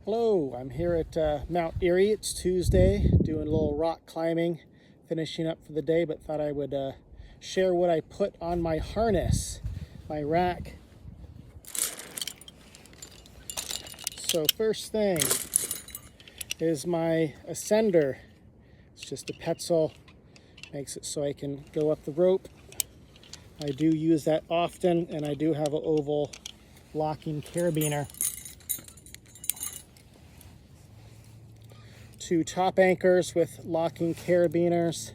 Hello, I'm here at Mount Erie. It's Tuesday, doing a little rock climbing, finishing up for the day, but thought I would share what I put on my harness, my rack. So first thing is my ascender. It's just a Petzl, makes it so I can go up the rope. I do use that often, and I do have an oval locking carabiner. 2 top anchors with locking carabiners.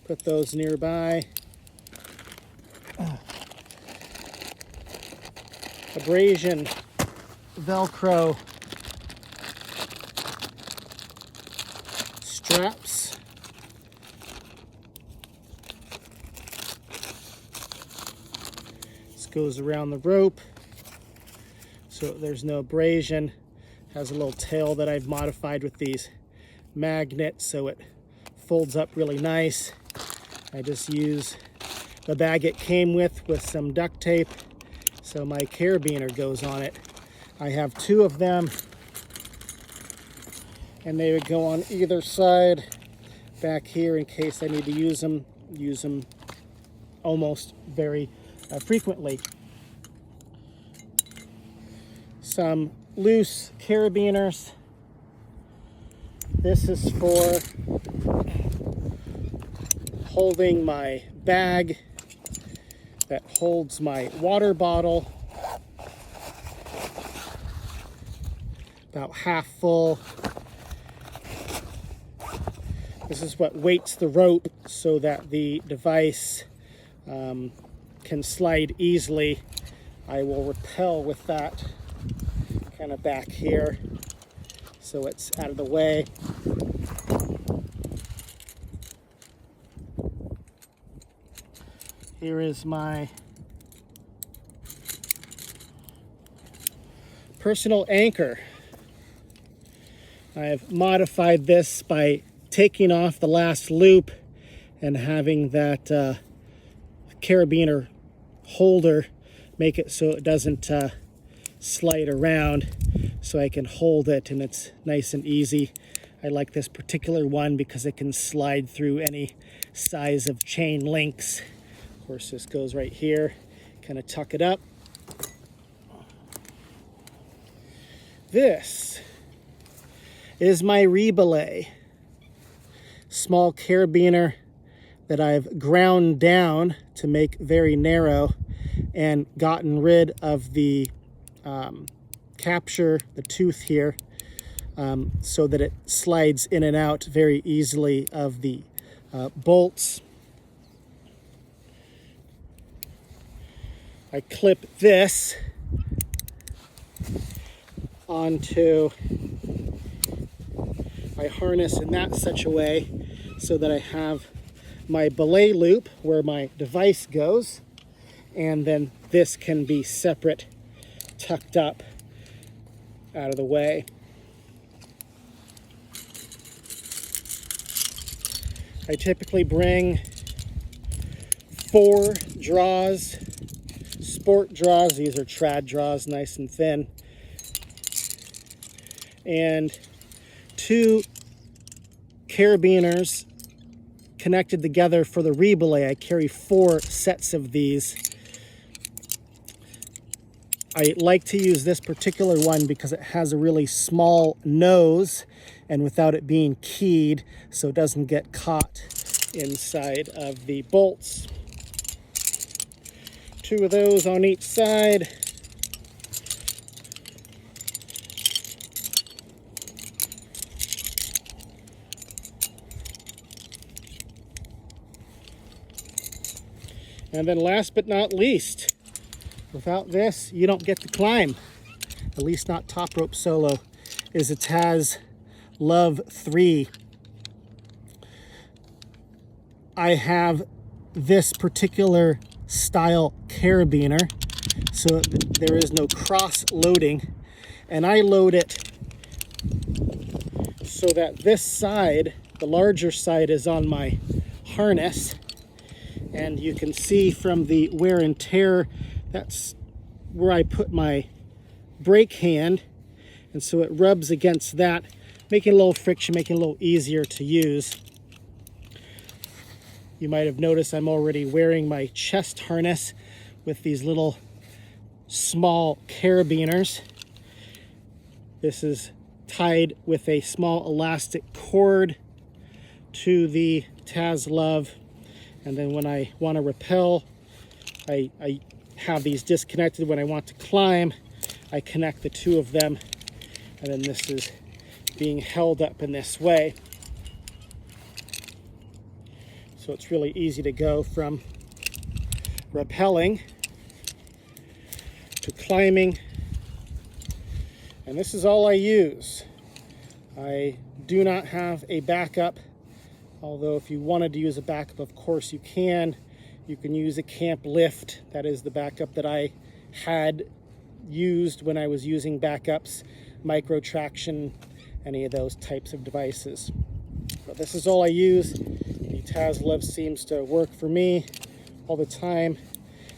Put those nearby. Abrasion Velcro straps. Goes around the rope so there's no abrasion. Has a little tail that I've modified with these magnets so it folds up really nice. I just use the bag it came with some duct tape so my carabiner goes on it. I have 2 of them and they would go on either side back here in case I need to use them almost very frequently. Some loose carabiners. This is for holding my bag that holds my water bottle, about half full. This is what weights the rope so that the device can slide easily. I will rappel with that kind of back here so it's out of the way. Here is my personal anchor. I have modified this by taking off the last loop and having that carabiner holder make it so it doesn't slide around, so I can hold it and it's nice and easy. I like this particular one because it can slide through any size of chain links. Of course, this goes right here, kind of tuck it up. This is my rebelay, small carabiner that I've ground down to make very narrow and gotten rid of the capture, the tooth here, so that it slides in and out very easily of the bolts. I clip this onto my harness in that such a way so that I have my belay loop where my device goes, and then this can be separate, tucked up out of the way. I typically bring 4 draws, sport draws. These are trad draws, nice and thin, and 2 carabiners connected together for the rebelay. I carry 4 sets of these. I like to use this particular one because it has a really small nose and without it being keyed, so it doesn't get caught inside of the bolts. 2 of those on each side. And then last but not least, without this, you don't get to climb, at least not top rope solo, is a Taz Love 3. I have this particular style carabiner, so there is no cross loading, and I load it so that this side, the larger side, is on my harness, And you can see from the wear and tear, that's where I put my brake hand. And so it rubs against that, making a little friction, making it a little easier to use. You might have noticed I'm already wearing my chest harness with these little small carabiners. This is tied with a small elastic cord to the TASLove. And then when I want to rappel, I have these disconnected. When I want to climb, I connect the two of them. And then this is being held up in this way. So it's really easy to go from rappelling to climbing. And this is all I use. I do not have a backup, although if you wanted to use a backup, of course you can. You can use a camp lift. That is the backup that I had used when I was using backups, micro traction, any of those types of devices. But this is all I use. The TASLove seems to work for me all the time,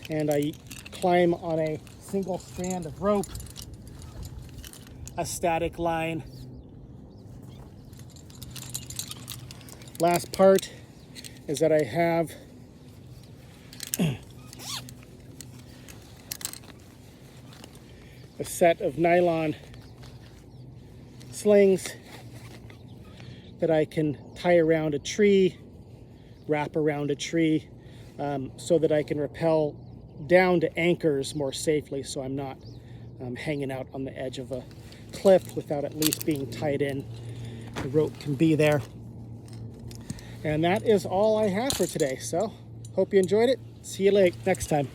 and I climb on a single strand of rope, a static line. Last part is that I have a set of nylon slings that I can tie around a tree, wrap around a tree, so that I can rappel down to anchors more safely, so I'm not hanging out on the edge of a cliff without at least being tied in. The rope can be there. And that is all I have for today. So hope you enjoyed it. See you next time.